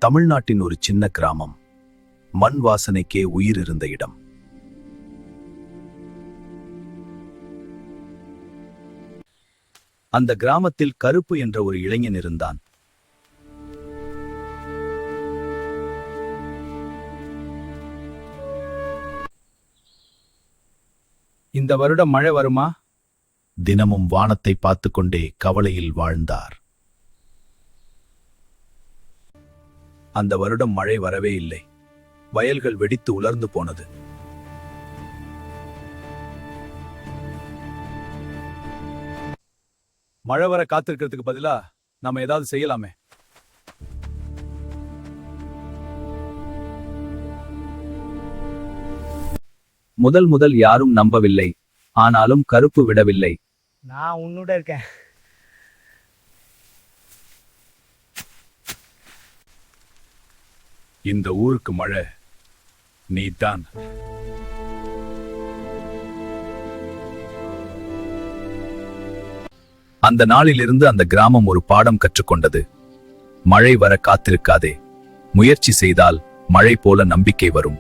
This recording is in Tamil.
தமிழ்நாட்டின் ஒரு சின்ன கிராமம், மண் வாசனைக்கே உயிர் இருந்த இடம். அந்த கிராமத்தில் கருப்பு என்ற ஒரு இளைஞன் இருந்தான். இந்த வருடம் மழை வருமா? தினமும் வானத்தை பார்த்து கொண்டே கவலையில் வாழ்ந்தார். அந்த வருடம் மழை வரவே இல்லை. வயல்கள் வெடித்து உலர்ந்து போனது. மழை வர காத்திருக்கிறதுக்கு பதிலா நாம ஏதாவது செய்யலாமே. முதல் யாரும் நம்பவில்லை. ஆனாலும் கருப்பு விடவில்லை. நான் உன்னோட இருக்கேன். இந்த ஊருக்கு மழை நீதான். அந்த நாளிலிருந்து அந்த கிராமம் ஒரு பாடம் கற்றுக்கொண்டது. மழை வர காத்திருக்காதே. முயற்சி செய்தால் மழை போல நம்பிக்கை வரும்.